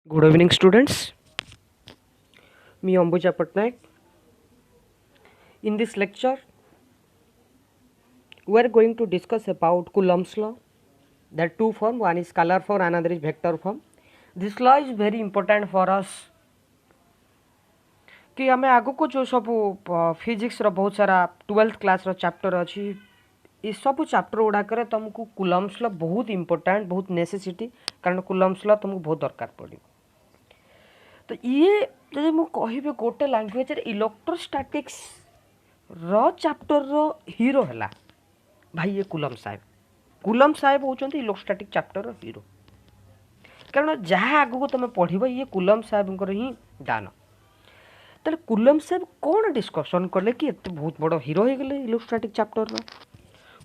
Good evening, students. Me Ambuja Patnaik. In this lecture, we are going to discuss about Coulomb's law. There are two forms. One is scalar form, another is vector form. This law is very important for us. कि आम आग को जो सब physics बहुत सारा 12th class chapter अच्छी ये सब चैप्टर गुड़ाक तुमको कुलम्स लॉ बहुत इंपोर्टेंट बहुत नेसेसिटी कारण कुलम्स लॉ तुमको बहुत दरकार पड़े तो ये जब मुझे कह गोटे लांगुएज इलेक्ट्रोस्टैटिक्स चैप्टर हीरो है भाई ये कुलम साहेब होती इलेक्ट्रोस्टैटिक चैप्टर हीरो कारण जहाँ आगू तुम पढ़ ये कुलम साहेब ही दान तो कुलम साहेब कौन डिस्कसन कले कि एत बहुत बड़ हीरो हो गले इलेक्ट्रोस्टैटिक चैप्टर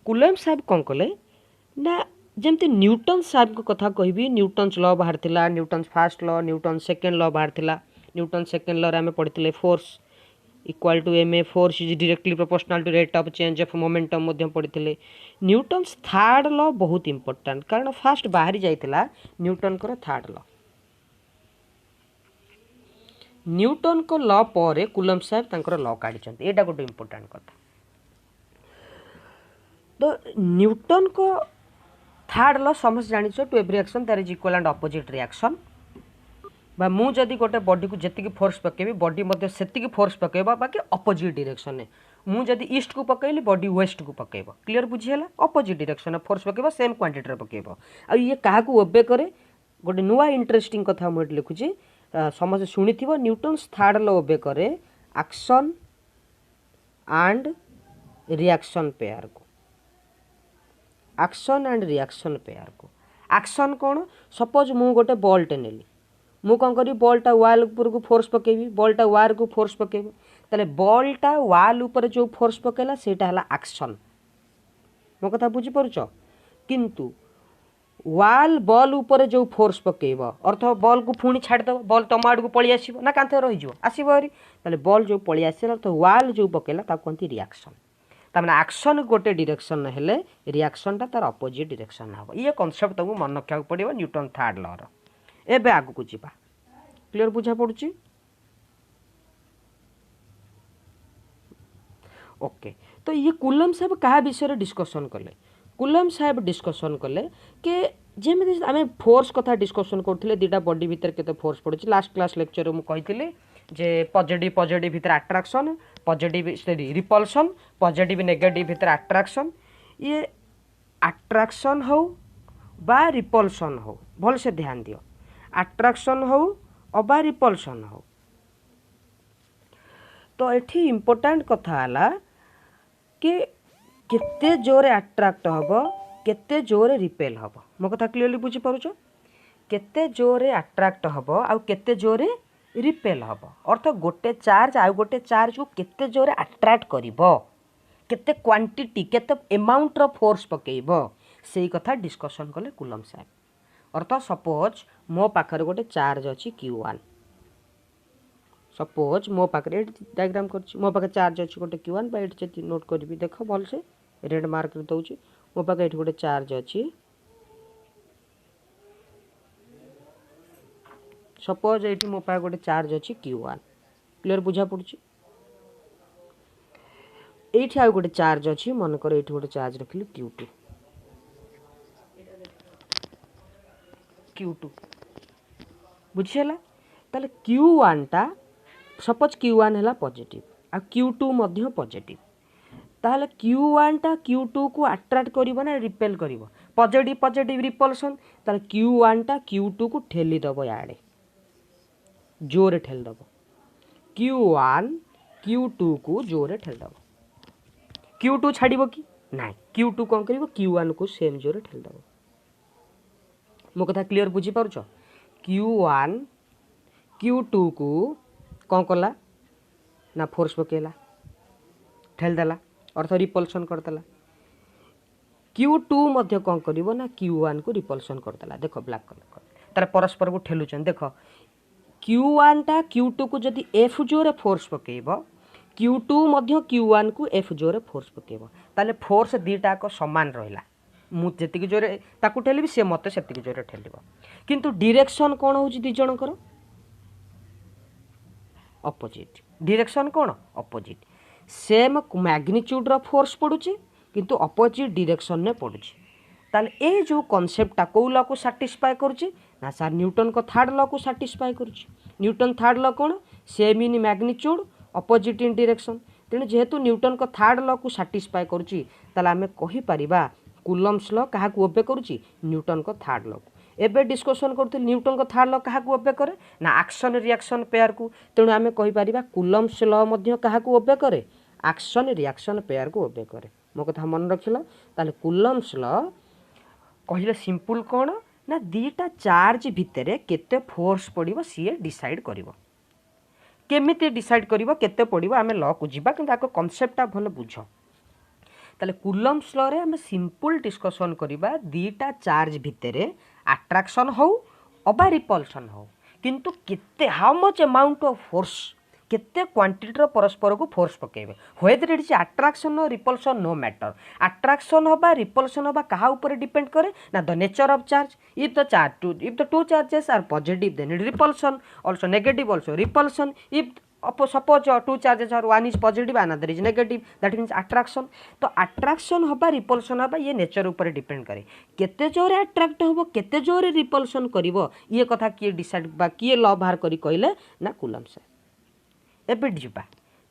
कुलम साहेब कौन कले ना जमती न्यूटन साहेब को कथा कहबी न्यूटन्स लॉ बाहर थिला Newton's first law Newton second law बाहर थिला न्यूटन सेकेंड लॉ रे आमे पढ़िथिले force equal to M A force is directly proportional to rate of change of momentum मध्यम पढ़िथिले न्यूटन्स थर्ड लॉ बहुत इंपोर्टेंट कारण फास्ट बाहरी जाइथिला न्यूटन को थर्ड लॉ न्यूटन को लॉ पर कुलम साहेब तांकर लॉ काढिछन्ते एटा गोटे इंपोर्टेंट कथा तो न्यूटन को थर्ड लॉ समझ जानिछ to every action there is equal and opposite reaction बा मु जदि गोटे बॉडी को जेतिकी फोर्स पकेबी बॉडी मध्ये सेतिकी फोर्स पकेबा बाकी ऑपोजिट डायरेक्शन ने मु जदि ईस्ट को पकेली बॉडी वेस्ट को पकेबो क्लियर बुझियला ऑपोजिट डायरेक्शन फोर्स पकेबो सेम क्वांटिटी रे पकेबो आ ये काहा को ओबे करे गोटे नुवा इंटरेस्टिंग कथा मु लिखुची समझ शुणिथिबो न्यूटन्स थर्ड लॉ ओबे करे एक्शन एंड रिएक्शन पेयर को एक्शन एंड रिएक्शन पेयर को एक्शन कौन सपोज मु गोटे बॉल टे नेली मु कौन करी बॉलटा वाल ऊपर को फोर्स पकेबी बॉलटा वार को फोर्स पकेबी ताले बॉलटा वाल ऊपर जो फोर्स पकेला सेटा हला एक्शन मो कथा बुझी परुछ किंतु वाल बॉल ऊपर जो फोर्स पकेब अर्थ बॉल को पुणी छाड़देव बॉल तुम आड़ को पलि आसो ना कांथे रही आसो हरी ताले बॉल जो पलि आसला तो वाल जो पकेला ताको कहते रिएक्शन तार एक्शन गोटे डायरेक्शन हेले रिएक्शनटा तार अपोजिट डायरेक्शन हम ये कॉन्सेप्ट तुमको मन रखा पड़ो न्यूटन थर्ड लॉ एबे आगु को जीवा क्लियर बुझा पड़ुची ओके तो ये कुलम साहेब क्या विषय डिस्कसन कले कुलम साहेब डिस्कसन कले कि जमी आम फोर्स कथा डिस्कसन करते दुटा बॉडी भितर केते फोर्स पड़े लास्ट क्लास लेक्चर में कही जे पॉजिटिव पॉजिटिव भितर attraction positive repulsion positive negative भितर अट्रैक्शन ये अट्रैक्शन हो बा रिपल्सन हो भल से ध्यान दियो अट्रैक्शन हो अबा रिपल्सन हो तो एठी इम्पोर्टेंट कथा हला कि केते जोरे अट्रैक्ट हबो केते जोरे रिपेल हबो मो कथा क्लियरली बुझी पारुछ केते जोरे अट्रैक्ट हबो आ केते जोरे रिपेल हबो अर्थ गोटे चार्ज आ गोटे चार्ज को केते जोरे अट्रैक्ट करिवो केते क्वांटिटी केते अमाउंट रो फोर्स पकेइबो सेही कथा डिस्कशन कले कुलम साहेब अर्थ सपोज मो पाखरे गोटे चार्ज अछि Q1 सपोज मो पाखरे डायग्राम करछि मो पाखे चार्ज अछि गोटे Q1 बा एठी जति नोट करबी देखो भल से रेड मार्क रे दउछि मो पाखे एठी गोटे चार्ज अछि सपोज एठी मो पाखे गोटे चार्ज अछि Q1 क्लियर बुझा पड़छि एठी आ गोटे चार्ज अछि मन कर एठी गोटे चार्ज रखिली Q2 बुझिला ताले Q1 टा सपोज Q1 है पॉजिटिव आ Q2 मध्य पॉजिटिव ताले Q1 टा Q2 को अट्रैक्ट करिवो ना रिपेल करिवो पॉजिटिव पॉजिटिव रिपल्सन ताले Q1 टा Q2 को ठेली दबो याडे जोरे ठेल दबो Q1 Q2 को जोरे ठेल दबो Q2 छाड़िबो कि ना Q2 कोन करिवो Q1 को सेम जोरे ठेल दबो मो कथा क्लियर बुझी पारुछ Q1 Q2 को कौन कला ना फोर्स पकेला ठेल देला अर्थ रिपल्सन करदेला Q2 मध्य कौन करिवो ना Q1 को रिपल्सन करदेला देखो ब्लैक कलर तार परस्पर को ठेलुचन देखो Q1 टा Q2 को जदि F जोरे फोर्स पकेइबो Q2 मध्य Q1 को F जोरे फोर्स पकेइबो ताले फोर्स दीटा को समान रहिला मुझे जोरे ताकू ठेली सी मत से जोरे ठेल किंतु डायरेक्शन कौन हो दी जनकर अपोजिट डायरेक्शन कौन अपोजिट सेम मैग्नीट्यूड रो फोर्स पड़ुची किंतु अपोजिट डायरेक्शन ने पड़ुची ताले ए जो कॉन्सेप्टटा कौ लॉ को सैटिस्फाई करुची ना सर न्यूटन को थर्ड लॉ को सैटिस्फाई करुची न्यूटन थर्ड लॉ कौन same in magnitude opposite in direction तेणु जेहेतु न्यूटन को थर्ड लॉ को सैटिस्फाई करुची ताले आमे कहि परिबा कूलम्स लॉ कहा को ओबे करुची न्यूटन को थर्ड लॉ एबे डिस्कशन करते न्यूटन को थर्ड लॉ कहा ओबे करे ना एक्शन रिएक्शन पेयर को तेणु आमे कहि परिबा कूलम्स लॉ मध्य कहा ओबे करे एक्शन रिएक्शन पेयर को ओबे करे मो कथा मन रखिला ताले कूलम्स लॉ कहले सिंपल कौन ना दीटा चार्ज भितर केते फोर्स पड़िबो सीए डिसाइड करिवो केमिति डिसाइड करिवो केते पड़िबो आमे लॉ को जिबा किंतु आको कांसेप्टटा भलो बुझो ताले कूलम्स लॉ रे आमे सिंपल डिस्कशन करिबा दीटा चार्ज भितर अट्रैक्शन हो अबा रिपल्सन हो किंतु केते how much amount of force केते क्वांटिटी परस्पर को फोर्स पकेबे व्हेदर इट इज अट्रैक्शन और रिपल्सन नो मैटर अट्रैक्शन होबा रिपल्सन होबा कहा ऊपर डिपेंड करे ना the nature of charge if the two charges are positive then it repulsion also negative also repulsion if suppose two charges are one is positive another is negative that means attraction तो attraction होबा repulsion होबा ये nature ऊपर depend करे केते जोरे attract होबो केते जोरे रिपल्सन करिवो ये कथा किए डिसाइड बा किए लॉ बाहर करी कहले ना कूलम्स एबे जिबा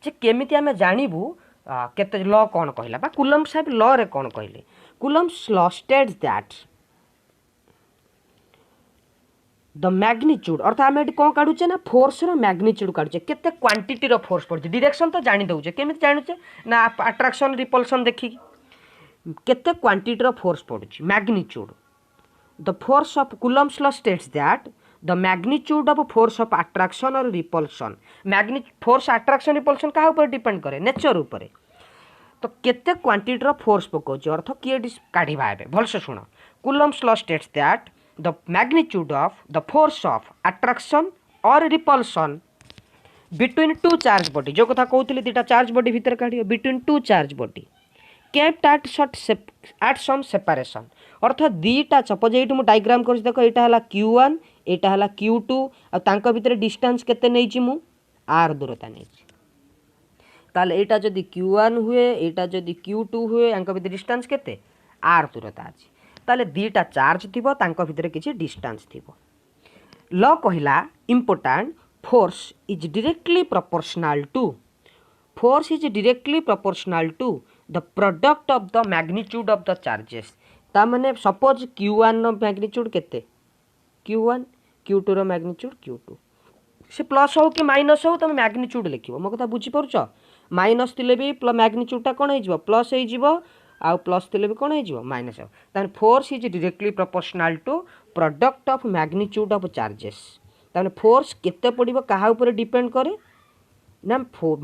जे केमिति आमे जानिबू केते लॉ कोन कहला बा कूलम्स साहब लॉ रे कोन कहले Coulomb's law states that the magnitude अर्थात आम ये कौन काढ़ुचे ना फोर्स रो मैग्नीट्यूड काढ़ुचे केते क्वांटिटी रो फोर्स पड़े डायरेक्शन तो जानी दउचे केमिति जानुचे ना अट्रैक्शन रिपल्सन देखि केते क्वांटिटी रो फोर्स पड़ुची magnitude the force of Coulomb's law states that the magnitude of force of attraction और रिपल्सन फोर्स अट्रैक्शन रिपल्सन कहा ऊपर डिपेंड करे नेचर ऊपर तो केते क्वांटिटी रो फोर्स पकोची अर्थ किए काढ़िबा एबे भलसे सुन Coulomb's law states that the magnitude of the force of attraction or repulsion between two charge body जो कथा कहूली दीटा चार्ज बॉडी भीतर काढ़ between two charge body kept at some separation अर्थात दीटा सपोज ये डायग्राम कर देख यहाँ है Q1 यहाँ है Q2 और भितर डिस्टेंस केते नहीं मु R दूरता नहीं ताले एटा जदि Q1 हुए एटा जदि Q2 हुए यांक भितर डिस्टेंस केते R दूरता अछि ताले दीटा चार्ज थिबो तांको भितर किछि डिस्टेंस थिबो लॉ कहिला important force is directly proportional to the product of the magnitude of the charges ता माने सपोज Q1 नो मैग्नीट्यूड केते Q1 Q2 रो मैग्नीट्यूड Q2 से प्लस हो कि माइनस हो तुम मैग्नीट्यूड लिखिबो मो कथा बुझी परुछ माइनस थिले भी मैग्नीट्यूडटा कोन हे जिवो प्लस हे जिवो आउ प्लस थिले भी कोन हे जिवो माइनस हो तान force is directly proportional to product of magnitude of charges तान फोर्स केते पड़िबो कहा ऊपर डिपेंड करे ना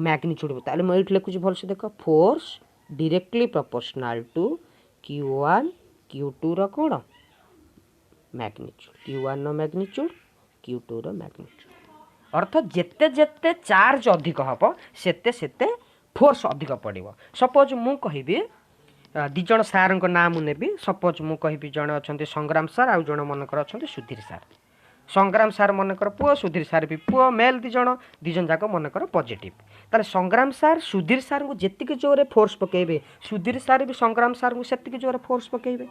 मैग्नीट्यूड ताले मैं इठ लिखुची भल से देखो force directly proportional to Q1 Q2 रो कोन मैग्नीट्यूड Q1 रो मैग्नीट्यूड Q2 रो मैग्नीट्यूड अर्थात जेते जेते चार्ज अधिक हबो सेते सेते फोर्स अधिक पड़िबो सपोज मु कहिबी दी जण सार नाम नेबी सपोज मु कहिबी जण अछंती संग्राम सार आउ जण मनकर अछंती सुधीर सार संग्राम सार मनकर पुओ सुधीर सार भी पुओ मेल दी जण जाक मनकर पॉजिटिव ताले संग्राम सार सुधीर सार को जेतिक जोरे फोर्स पकेबे सुधीर सार भी संग्राम सार को सेतिक जोरे फोर्स पकेबे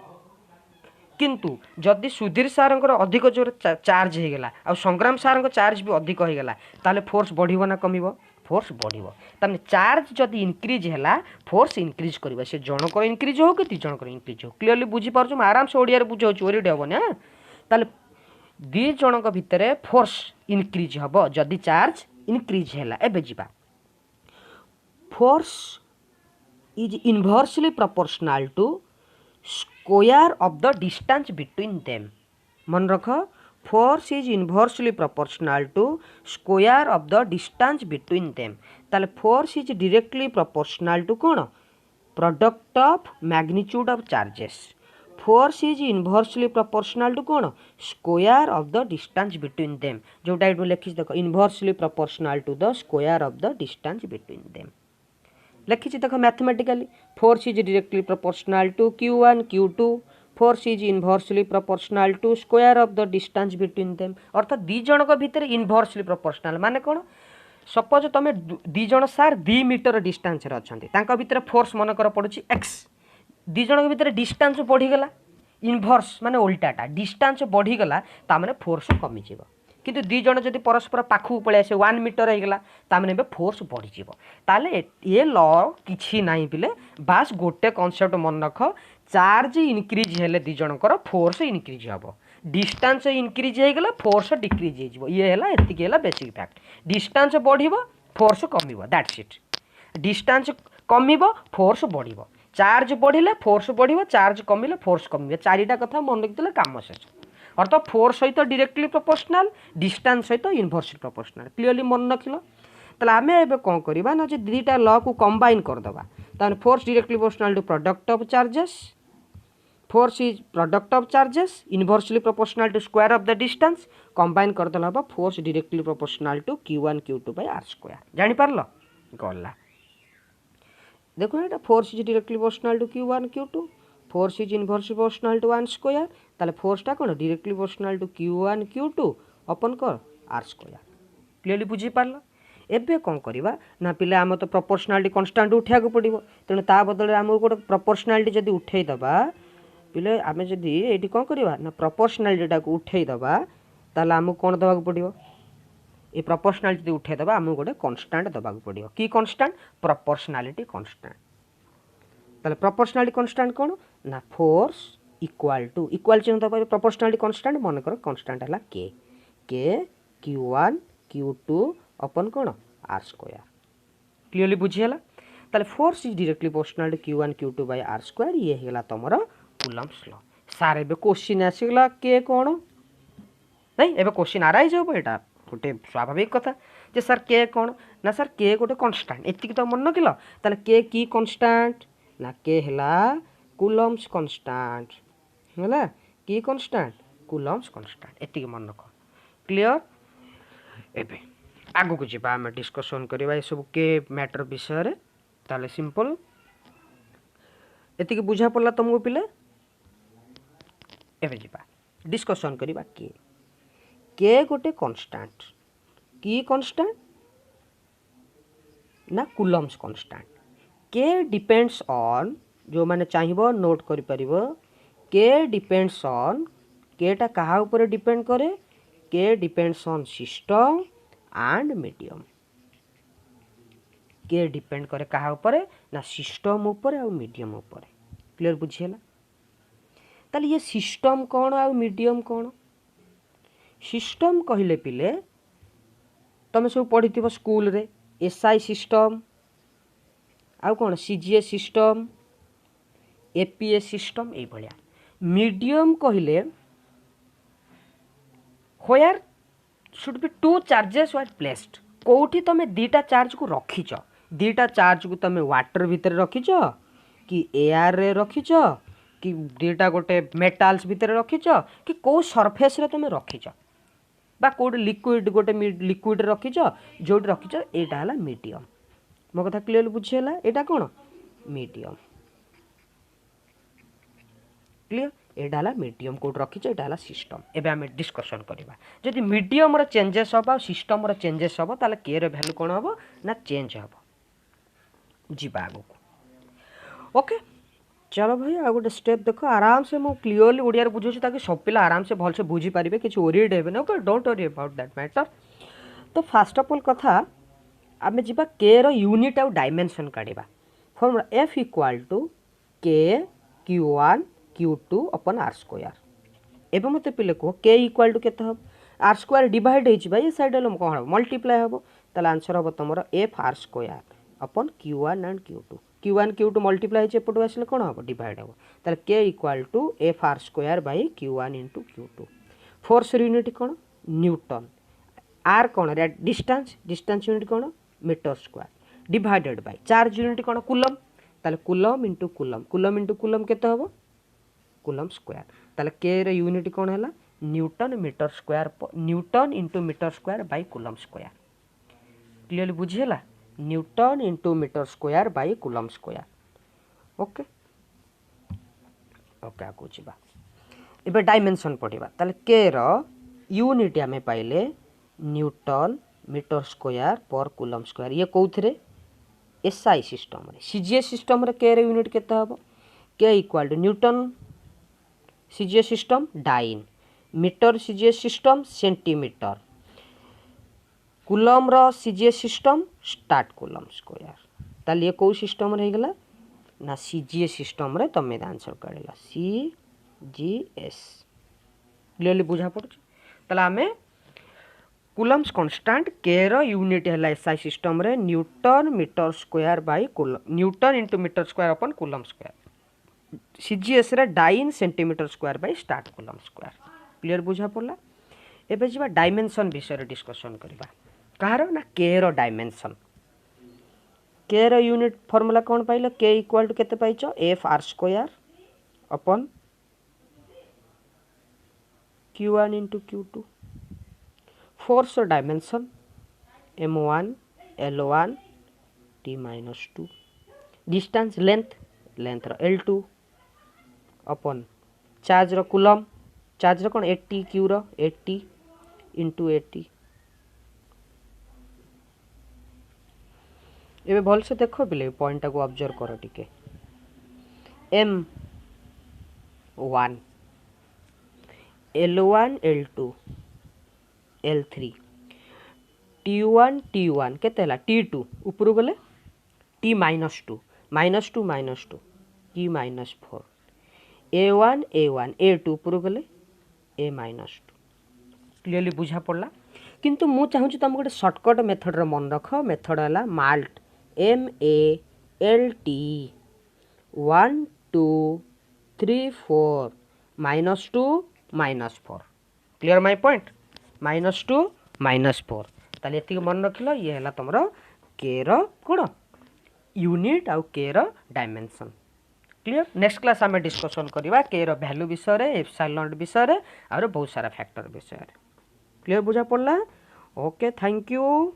किंतु जदि सुधीर सार अधिक जोर चार्ज हो गला आ संग्राम सार चार्ज भी अधिक हो गला ताले फोर्स बढ़िबो ना कमिबो फोर्स बढ़िबो ताने चार्ज जदि इंक्रीज हैला फोर्स इंक्रीज करबा से जनकर इंक्रीज हो कि ती जनकर इंक्रीज हो क्लियरली बुझी पारछु म आराम से ओडिया रे बुझाउ ओरी डेबो ना ताले दी जनक भितरे फोर्स इंक्रीज हबो जदि चार्ज इंक्रीज हैला एबे जिबा force is inversely proportional to square of the distance between them मन रख force is inversely proportional to square of the distance between them ताले force is directly proportional to कोन product of magnitude of charges force is inversely proportional to कोन square of the distance between them जोटा एटू लिखि देखो inversely proportional to the square of the distance between them लिखी देख mathematically force is directly proportional to Q1 Q2 force is inversely proportional to square of the distance between them अर्थात दी जनक भितर inversely proportional माने कौन suppose तुम दी जन सार 2 मीटर डिस्टेंस रे अछंती तांका भितर फोर्स मनकर पड़ुची एक्स दी जनक भितर डिस्टेंस बढ़ीगला इनवर्स माने उल्टाटा डिस्टेंस बढ़ीगला ता माने फोर्स कमी जीव किंतु दी जन जदि परस्पर पाखु पळे आसे 1 मीटर होइगला ता माने बे फोर्स बढ़ी जीव ताले ये लॉ किछि नाही बिले बास गोटे कांसेप्ट मन रख चार्ज इनक्रीज हेले दी जनकर फोर्स इनक्रीज हबो डिस्टेंस इनक्रीज होइगला फोर्स डिक्रीज हे जीव ये हैला एतिके हैला बेसिक फैक्ट डिस्टेंस बढ़िबो फोर्स कमिबो दैट्स इट डिस्टेंस कमिबो फोर्स बढ़िबो चार्ज बढ़िले फोर्स बढ़िबो चार्ज कमिले फोर्स कमिबो चारिटा कथा मन रखितले काम शेष अर्थात फोर्स सहित डायरेक्टली प्रोपोर्शनल डिस्टेंस सहित इनवर्सली प्रोपोर्शनल क्लियरली मन रखिलो ताले आमे एबे कोन करबा ना जे दुईटा लॉ को कंबाइन कर दबा ताने force directly proportional to product of charges force is product of charges inversely proportional to square of the distance combine कर दला बा force directly proportional to q1 q2 by r square जानि पारलो गला देखो एटा force is directly proportional to q1 q2 force is inversely proportional to 1 square ताले force टा कोन directly proportional to q1 q2 upon कर r स्क्वायर क्लियरली बुझी पारलो एबे कोन करबा ना पिले हम तो प्रोपोर्शनलिटी कांस्टेंट उठिया को पड़िबो तेनु ता बदले हम गोटे प्रोपोर्शनलिटी जदी उठै दबा पिले आमे जदी एठी कोन करबा ना प्रोपोर्शनलिटी टा को उठै दबा ताले हम कोन दबा को पड़िबो ए प्रोपोर्शनलिटी जदी उठै दबा हम गोटे कांस्टेंट दबा को पड़िबो की कांस्टेंट प्रोपोर्शनलिटी कांस्टेंट ताले प्रोपोर्शनलिटी कांस्टेंट कोन ना फोर्स इक्वल चिन्ह दबा प्रोपोर्शनलिटी कांस्टेंट मन कर कांस्टेंट हला के q1 q2 अपन कोन r स्क्वायर क्लियरली बुझियला ताले force is directly proportional to q1 q2 by r square ये हेला तमरो कूलम्ब्स लॉ सारे बे क्वेश्चन आसीगला के कोन नहीं एबे क्वेश्चन आराई जाबो एटा गोटे स्वाभाविक कथा जे सर के कोन ना सर के गोटे कांस्टेंट एतिक तो मन नकिलो ताले के की कांस्टेंट ना के हेला कूलम्ब्स कांस्टेंट होला की कांस्टेंट कूलम्ब्स कांस्टेंट एतिक मन रख क्लियर एबे आगु को जीवा आम डिस्कसन करवा ये सब के मैटर विषय रे ताले सिंपल एतिक बुझा पड़ला तुमको पिले एबे जीवा डिस्कसन करवा के गोटे कांस्टेंट की कांस्टेंट ना कूलम्ब्स कांस्टेंट के डिपेंड्स ऑन जो माने चाहिबो नोट करि परिबो के डिपेंड्स ऑन केटा कहा ऊपर डिपेंड करे के depends on system and medium के डिपेंड करे कहा ऊपर ना सिस्टम ऊपर और मीडियम ऊपर क्लियर बुझियला ताले ये सिस्टम कौन और मीडियम कौन सिस्टम कहले पिले तमे सब पढ़िथिबो स्कूल रे एसआई सिस्टम आउ कौन सीजीएस सिस्टम एपीएस सिस्टम ए भलिया मीडियम कहले where should be two charges were placed कोठी तमे दीटा चार्ज को रखिछ दीटा चार्ज को तमे वाटर भीतर रखिछ कि एयर रे रखिछ कि दीटा गोटे मेटाल्स भीतर रखिछ कि को सरफेस रे तमे रखिछ बा कोड लिक्विड गोटे लिक्विड रखिछ जोट रखिछ एटा हला मीडियम मो कथा क्लियर बुझियला एटा कोन मीडियम क्लियर एटा हला मीडियम कोड रखिछ एटा हला सिस्टम एबे हम डिस्कशन करबा जदि मीडियम रो चेंजेस होबा सिस्टम रो चेंजेस होबा ताले के रो वैल्यू कोन होबो ना चेंज होबो जीबा आगो ओके चलो भाई आ गोटे स्टेप देखो आराम से मो क्लियरली ओडिया रे बुझुछि ताकि सब पिला आराम से भल से बुझी पारिबे किछ ओरिड हेबे ना okay don't worry about that matter तो फर्स्ट ऑफ ऑल कथा आमे जीबा के रो यूनिट और डायमेंशन काढिबा formula f equal to k q1 q2 upon r square एबे मते पिले को k इक्वल टू केते हम r स्क्वायर डिवाइड हे छी भाई साइड ले कोन मल्टीप्लाई हबो ताले आंसर हबो तमरो f r square upon q1 and q2 q1 q2 multiply हे एपटो आसले कोन हबो डिवाइड हबो ताले k equal to f r square by q1 into q2 force unit कोन न्यूटन r कोन रे डिस्टेंस यूनिट कोन metre square divided by charge unit कोन कूलम ताले कूलम इनटू कूलम केते हबो कूलम स्क्वायर ताले के रे यूनिट कोन हला newton metre square newton into metre square by coulomb square clearly बुझियला newton into metre square by coulomb square okay okay आगो जीवा एबे डायमेंशन पढ़िबा ताले के रो यूनिट आमे पाइले न्यूटन मीटर स्क्वायर पर कूलम स्क्वायर। ये कोउथरे एसआई सिस्टम रे सीजीएस सिस्टम रे के रे यूनिट केते हबो के equal to newton CGS system dyne metre CGS system centimetre coulomb रो CGS system start coulomb square. ताले ये को सिस्टम रे गला ना सीजीएस सिस्टम रे तमे आंसर करेला सीजीएस। क्लियरली बुझा पड़छ ताले हमें कूलम्स कांस्टेंट के रो यूनिट हैला एसआई सिस्टम रे newton metre square by coulomb newton into metre square upon coulomb square CGS रे dyne centimetre square by stat coulomb square. Clear बुझा पड़ला। एबे जिबा डायमेंशन विषय रे डिस्कशन करबा कहारो ना के रो डायमेंशन के रो यूनिट फार्मूला कोन पाइलो के इक्वल टू केते पाइचो F R square upon q1 into q2 force dimension m1 l1 t minus 2 distance length रो l2 अपन चार्ज रो कूलम चार्ज रो कोन 80 q रो 80 into 80। एबे भल से देखो बिले पॉइंट को ऑब्जर्व करो टिके m1 l1 l2 l3 t1 केते हला t2 ऊपर गले t minus 2 t minus 4 a1 a2 ऊपर गले a minus 2। क्लियरली बुझा पड़ला। किंतु मु चाहूँ तुम गोटे सर्टकट मेथड रो मन रख मेथड है malt MALT 1 2 3 4 -2 -4। Clear my point -2 -4 ताले एति मन रखिलो ये हला तमरो के रो कोन यूनिट आउ के रो डायमेंशन। क्लियर। नेक्स्ट क्लास आमे डिस्कशन करबा के रो वैल्यू विषय रे एप्सिलॉन विषय रे और बहुत सारा फैक्टर विषय रे। क्लियर बुझा पड़ला। Okay thank you.